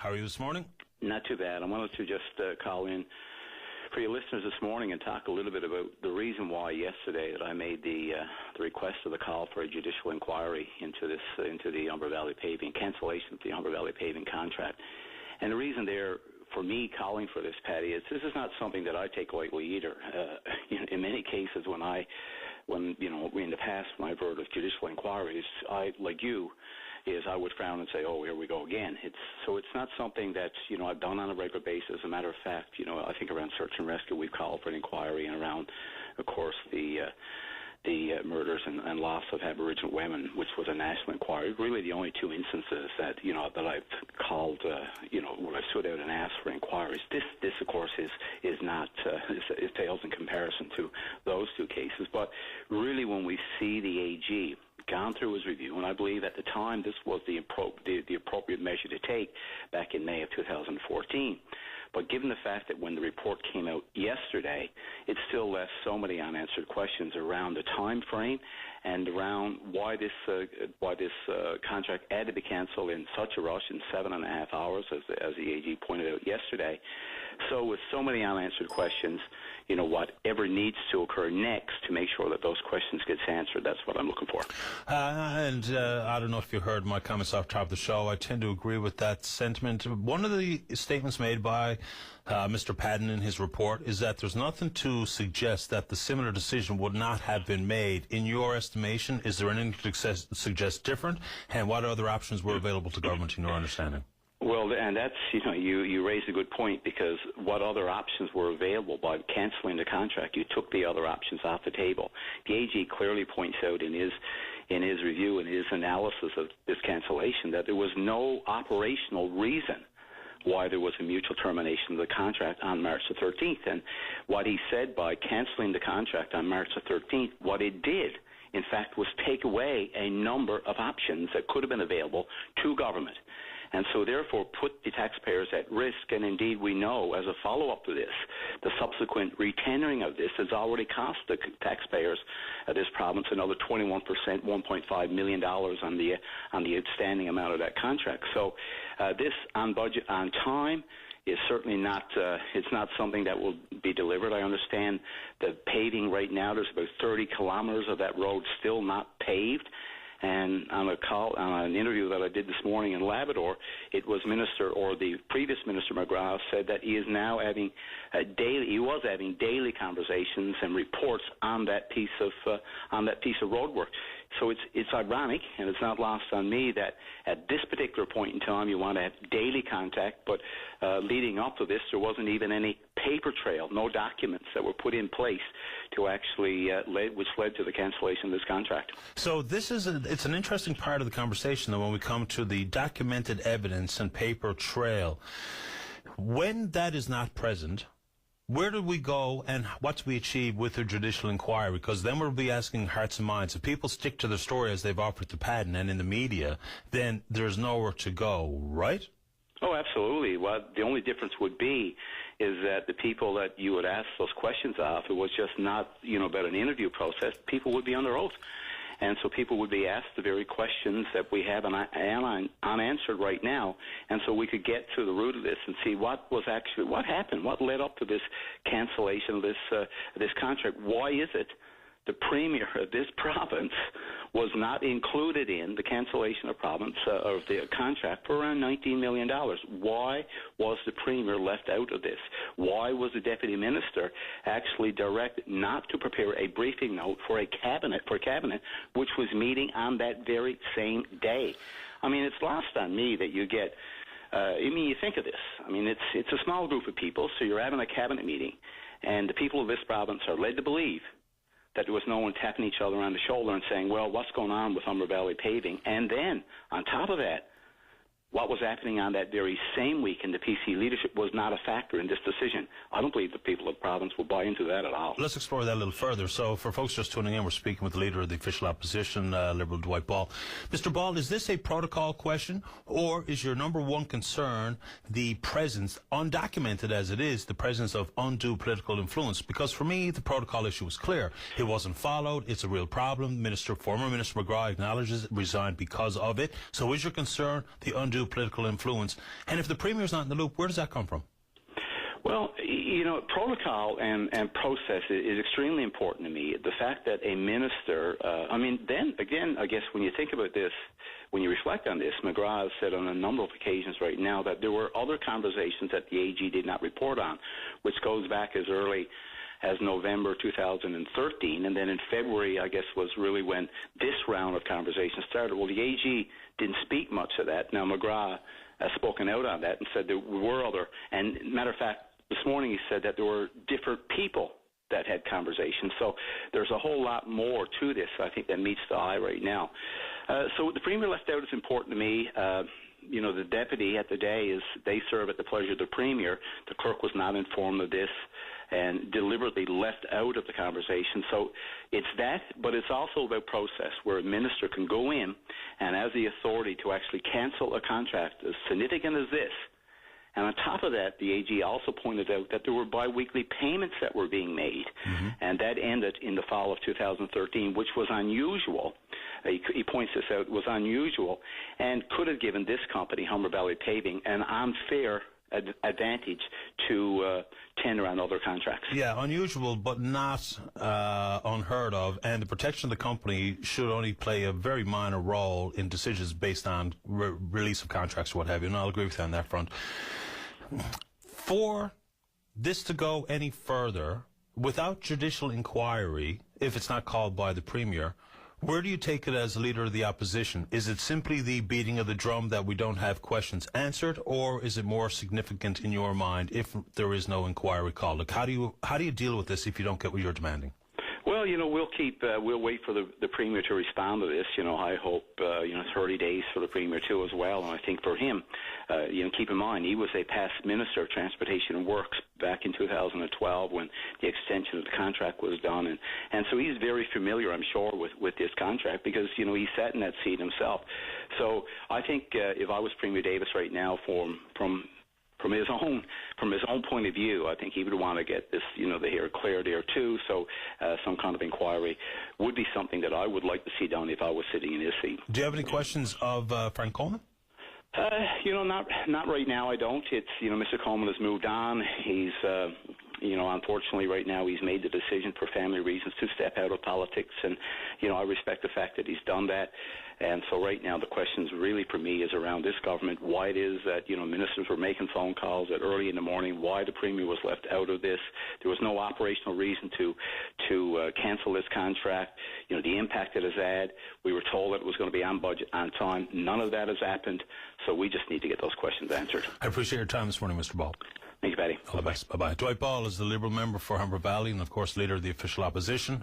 How are you this morning? Not too bad. I wanted to just call in for your listeners this morning and talk a little bit about the reason why yesterday that I made the request of the call for a judicial inquiry into the Humber Valley Paving, cancellation of the Humber Valley Paving contract. And the reason there for me calling for this, Patty, is this is not something that I take lightly either. In many cases, when in the past when I've heard of judicial inquiries, I would frown and say, "Oh, here we go again." It's not something that I've done on a regular basis. As a matter of fact, I think around search and rescue we've called for an inquiry, and around, of course, the murders and loss of Aboriginal women, which was a national inquiry. Really, the only two instances that that I've called, where I've stood out and asked for inquiries. This of course is not it fails in comparison to those two cases. But really, when we see the AG gone through his review, and I believe at the time this was the appropriate measure to take back in May of 2014. But given the fact that when the report came out yesterday, it still left so many unanswered questions around the time frame and around why this contract had to be canceled in such a rush in 7.5 hours, as the AG pointed out yesterday. So with so many unanswered questions, whatever needs to occur next to make sure that those questions gets answered, that's what I'm looking for. I don't know if you heard my comments off the top of the show. I tend to agree with that sentiment. One of the statements made by Mr. Padden in his report is that there's nothing to suggest that the similar decision would not have been made. In your estimation, is there anything to suggest different? And what other options were available to government in your understanding? Well, and that's, you raised a good point, because what other options were available by cancelling the contract? You took the other options off the table. The AG clearly points out in his review and his analysis of this cancellation that there was no operational reason why there was a mutual termination of the contract on March the 13th. And what he said by cancelling the contract on March the 13th, what it did, in fact, was take away a number of options that could have been available to government. And so, therefore, put the taxpayers at risk. And indeed, we know, as a follow-up to this, the subsequent retendering of this has already cost the taxpayers of this province another 21%, $1.5 million on the outstanding amount of that contract. So this on budget, on time, is certainly not, it's not something that will be delivered. I understand the paving right now, there's about 30 kilometers of that road still not paved. And on an interview that I did this morning in Labrador, it was the previous Minister McGrath said that he is now having daily conversations and reports on that piece of road work. So it's ironic, and it's not lost on me, that at this particular point in time you want to have daily contact, but leading up to this there wasn't even any paper trail, no documents that were put in place to actually which led to the cancellation of this contract. So it's an interesting part of the conversation, though, when we come to the documented evidence and paper trail. When that is not present, where do we go and what do we achieve with a judicial inquiry? Because then we'll be asking hearts and minds. If people stick to their story as they've offered to Padden and in the media, then there's nowhere to go, right? Oh, absolutely. What the only difference would be is that the people that you would ask those questions of, it was just not, about an interview process, people would be under oath. And so people would be asked the very questions that we have unanswered right now. And so we could get to the root of this and see what happened, what led up to this cancellation of this contract. Why is it the Premier of this province was not included in the cancellation of the contract for around $19 million. Why was the Premier left out of this? Why was the Deputy Minister actually directed not to prepare a briefing note for cabinet, which was meeting on that very same day? I mean, it's lost on me that you get. You think of this. I mean, it's a small group of people, so you're having a cabinet meeting, and the people of this province are led to believe that there was no one tapping each other on the shoulder and saying, well, what's going on with Humber Valley Paving? And then, on top of that, what was happening on that very same week in the PC leadership was not a factor in this decision. I don't believe the people of the province will buy into that at all. Let's explore that a little further. So for folks just tuning in, we're speaking with the Leader of the Official Opposition, Liberal Dwight Ball. Mr. Ball, is this a protocol question, or is your number one concern the presence, undocumented as it is, the presence of undue political influence? Because for me, the protocol issue is clear. It wasn't followed. It's a real problem. Former Minister McGrath acknowledges it, resigned because of it. So is your concern the undue undue political influence. And if the Premier's not in the loop, where does that come from? Well, protocol and process is extremely important to me. The fact that a minister, then again, I guess when you think about this, when you reflect on this, McGrath has said on a number of occasions right now that there were other conversations that the AG did not report on, which goes back as early as November 2013, and then in February, I guess, was really when this round of conversations started. Well, the AG didn't speak much of that. Now, McGrath has spoken out on that and said there were other, and matter of fact, this morning he said that there were different people that had conversations. So there's a whole lot more to this, I think, that meets the eye right now. So the Premier left out is important to me. The deputy at the day they serve at the pleasure of the Premier. The clerk was not informed of this and deliberately left out of the conversation. So it's that, but it's also about process, where a minister can go in and has the authority to actually cancel a contract as significant as this. And on top of that, the AG also pointed out that there were biweekly payments that were being made, and that ended in the fall of 2013, which was unusual. He points this out, was unusual, and could have given this company, Humber Valley Paving, an unfair advantage to tender on other contracts. Yeah, unusual, but not unheard of, and the protection of the company should only play a very minor role in decisions based on release of contracts or what have you, and I'll agree with you on that front. For this to go any further, without judicial inquiry, if it's not called by the Premier, where do you take it as a leader of the opposition? Is it simply the beating of the drum that we don't have questions answered, or is it more significant in your mind if there is no inquiry called? Like, how do you deal with this if you don't get what you're demanding? Well, we'll wait for the Premier to respond to this. I hope, 30 days for the Premier too as well. And I think for him, keep in mind, he was a past Minister of Transportation and Works back in 2012 when the extension of the contract was done. And so he's very familiar, I'm sure, with this contract because, he sat in that seat himself. So I think if I was Premier Davis right now from his own point of view, I think he would want to get this, the hair cleared there too. So some kind of inquiry would be something that I would like to see done if I was sitting in his seat. Do you have any questions of Frank Coleman? Not right now. I don't. It's Mr. Coleman has moved on. He's unfortunately right now he's made the decision for family reasons to step out of politics, and I respect the fact that he's done that. And so right now the questions really for me is around this government, why it is that ministers were making phone calls at early in the morning, why the Premier was left out of this. There was no operational reason to cancel this contract. The impact it has had. We were told that it was going to be on budget, on time. None of that has happened. So we just need to get those questions answered. I appreciate your time this morning, Mr. Ball. Thank you, Paddy. All the best. Bye-bye. Dwight Ball is the Liberal member for Humber Valley and, of course, leader of the official opposition.